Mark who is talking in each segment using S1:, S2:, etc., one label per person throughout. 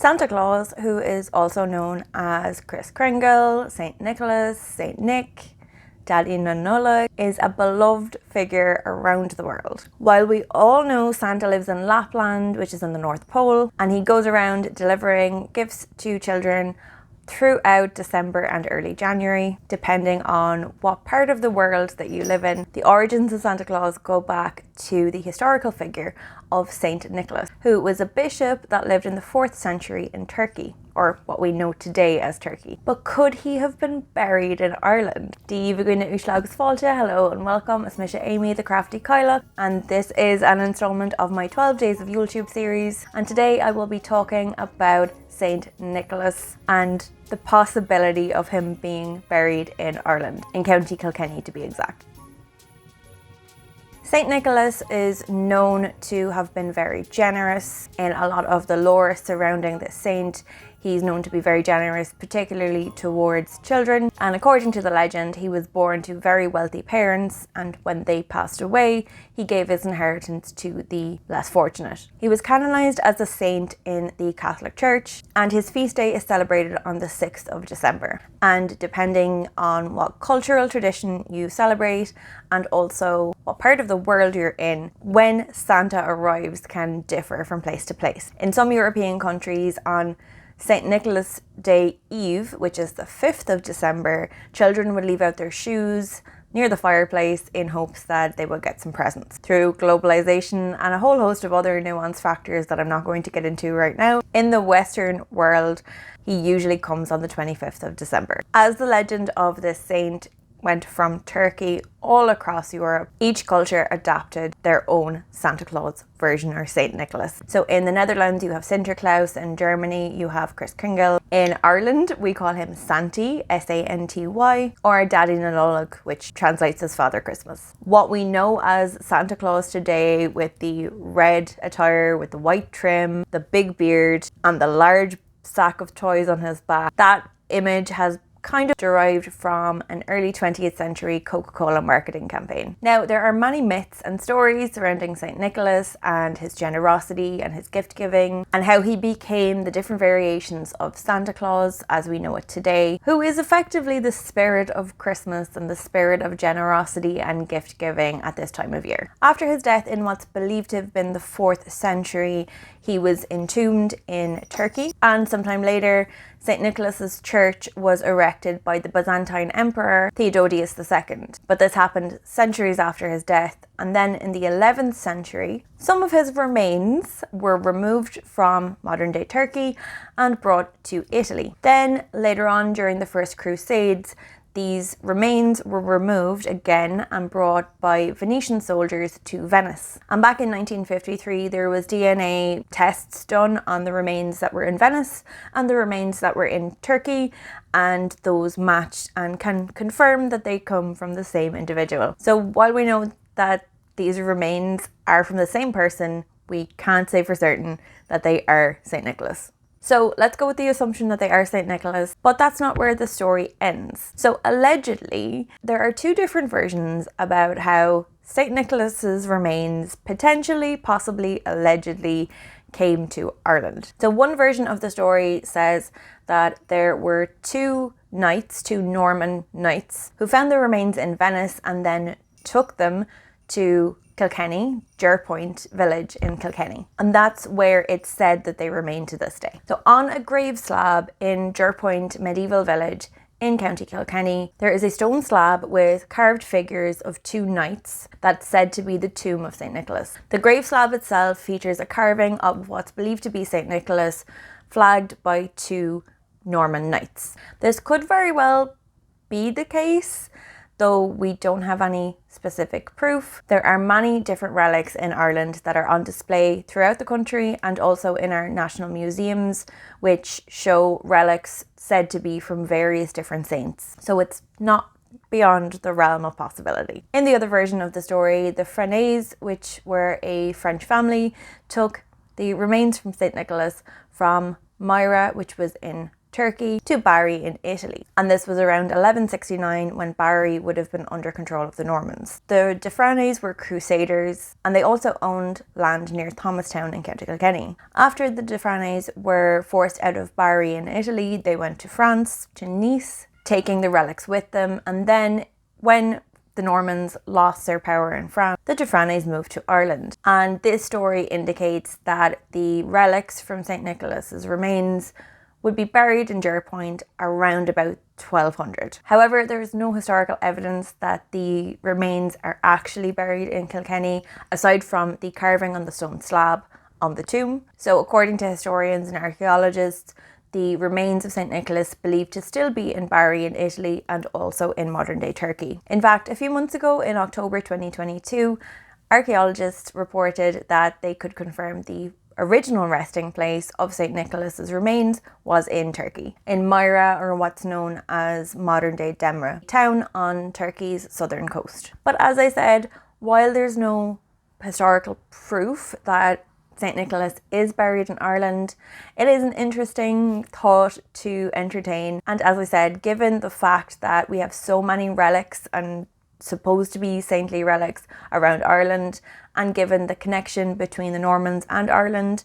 S1: Santa Claus, who is also known as Kris Kringle, Saint Nicholas, Saint Nick, Daddy Nanola, is a beloved figure around the world. While we all know Santa lives in Lapland, which is in the North Pole, and he goes around delivering gifts to children throughout December and early January, depending on what part of the world that you live in. The origins of Santa Claus go back to the historical figure of Saint Nicholas, who was a bishop that lived in the 4th century in Turkey, or what we know today as Turkey. But could he have been buried in Ireland? Díomh Ushlag Sfáilte, hello and welcome. It's Misha Amy, the Crafty Kyla, and this is an installment of my 12 Days of YuleTube series. And today I will be talking about Saint Nicholas and the possibility of him being buried in Ireland, in County Kilkenny to be exact. Saint Nicholas is known to have been very generous in a lot of the lore surrounding this saint. He's known to be very generous, particularly towards children. And according to the legend, he was born to very wealthy parents, and when they passed away, he gave his inheritance to the less fortunate. He was canonized as a saint in the Catholic Church, and his feast day is celebrated on the 6th of December. And depending on what cultural tradition you celebrate, and also what part of the world you're in, when Santa arrives can differ from place to place. In some European countries, on St. Nicholas Day Eve, which is the 5th of December, children would leave out their shoes near the fireplace in hopes that they would get some presents. Through globalization and a whole host of other nuanced factors that I'm not going to get into right now, in the Western world, he usually comes on the 25th of December. As the legend of this saint went from Turkey all across Europe, each culture adapted their own Santa Claus version, or Saint Nicholas. So in the Netherlands you have Sinterklaas, in Germany you have Kris Kringle, in Ireland we call him Santy, S-A-N-T-Y, or Daddy Nanola, which translates as Father Christmas. What we know as Santa Claus today, with the red attire, with the white trim, the big beard, and the large sack of toys on his back, that image has kind of derived from an early 20th century Coca-Cola marketing campaign. Now, there are many myths and stories surrounding Saint Nicholas and his generosity and his gift giving, and how he became the different variations of Santa Claus as we know it today, who is effectively the spirit of Christmas and the spirit of generosity and gift giving at this time of year. After his death in what's believed to have been the 4th century, he was entombed in Turkey, and sometime later St. Nicholas's church was erected by the Byzantine Emperor Theodosius II. But this happened centuries after his death, and then in the 11th century, some of his remains were removed from modern-day Turkey and brought to Italy. Then, later on during the First Crusades, these remains were removed again and brought by Venetian soldiers to Venice. And back in 1953, there was DNA tests done on the remains that were in Venice and the remains that were in Turkey, and those matched and can confirm that they come from the same individual. So while we know that these remains are from the same person, we can't say for certain that they are Saint Nicholas. So let's go with the assumption that they are Saint Nicholas, but that's not where the story ends. So allegedly, there are two different versions about how Saint Nicholas's remains potentially, possibly, allegedly came to Ireland. So one version of the story says that there were two Norman knights, who found the remains in Venice and then took them to Kilkenny, Jerpoint village in Kilkenny. And that's where it's said that they remain to this day. So on a grave slab in Jerpoint medieval village in County Kilkenny, there is a stone slab with carved figures of two knights that's said to be the tomb of St. Nicholas. The grave slab itself features a carving of what's believed to be St. Nicholas, flagged by two Norman knights. This could very well be the case, though we don't have any specific proof. There are many different relics in Ireland that are on display throughout the country and also in our national museums, which show relics said to be from various different saints. So it's not beyond the realm of possibility. In the other version of the story, the Frenets, which were a French family, took the remains from St. Nicholas from Myra, which was in Turkey to Bari in Italy, and this was around 1169 when Bari would have been under control of the Normans. The de Franes were crusaders, and they also owned land near Thomastown in County Kilkenny. After the de Franes were forced out of Bari in Italy, they went to France, to Nice, taking the relics with them, and then when the Normans lost their power in France, the de Franes moved to Ireland. And this story indicates that the relics from St. Nicholas's remains would be buried in Jerpoint around about 1200. However, there is no historical evidence that the remains are actually buried in Kilkenny, aside from the carving on the stone slab on the tomb. So according to historians and archaeologists, the remains of St. Nicholas believed to still be in Bari in Italy and also in modern day Turkey. In fact, a few months ago in October 2022, archaeologists reported that they could confirm the original resting place of St. Nicholas's remains was in Turkey, in Myra, or what's known as modern day Demre, town on Turkey's southern coast. But as I said, while there's no historical proof that St. Nicholas is buried in Ireland, it is an interesting thought to entertain. And as I said, given the fact that we have so many relics and supposed to be saintly relics around Ireland, and given the connection between the Normans and Ireland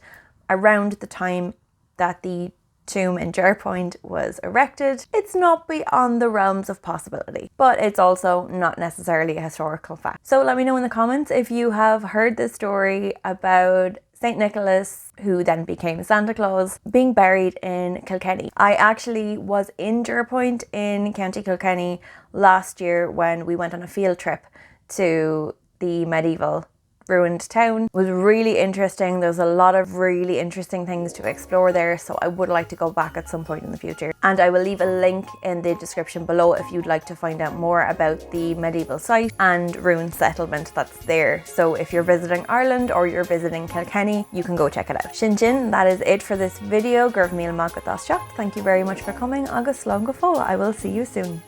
S1: around the time that the tomb in Jerpoint was erected, it's not beyond the realms of possibility, but it's also not necessarily a historical fact. So let me know in the comments if you have heard this story about St. Nicholas, who then became Santa Claus, being buried in Kilkenny. I actually was in Jerpoint in County Kilkenny last year when we went on a field trip to the medieval ruined town. It was really interesting. There's a lot of really interesting things to explore there, so I would like to go back at some point in the future. And I will leave a link in the description below if you'd like to find out more about the medieval site and ruined settlement that's there. So if you're visiting Ireland or you're visiting Kilkenny, you can go check it out. Shin, that is it for this video. Thank you very much for coming. Agus slán go fóill. I will see you soon.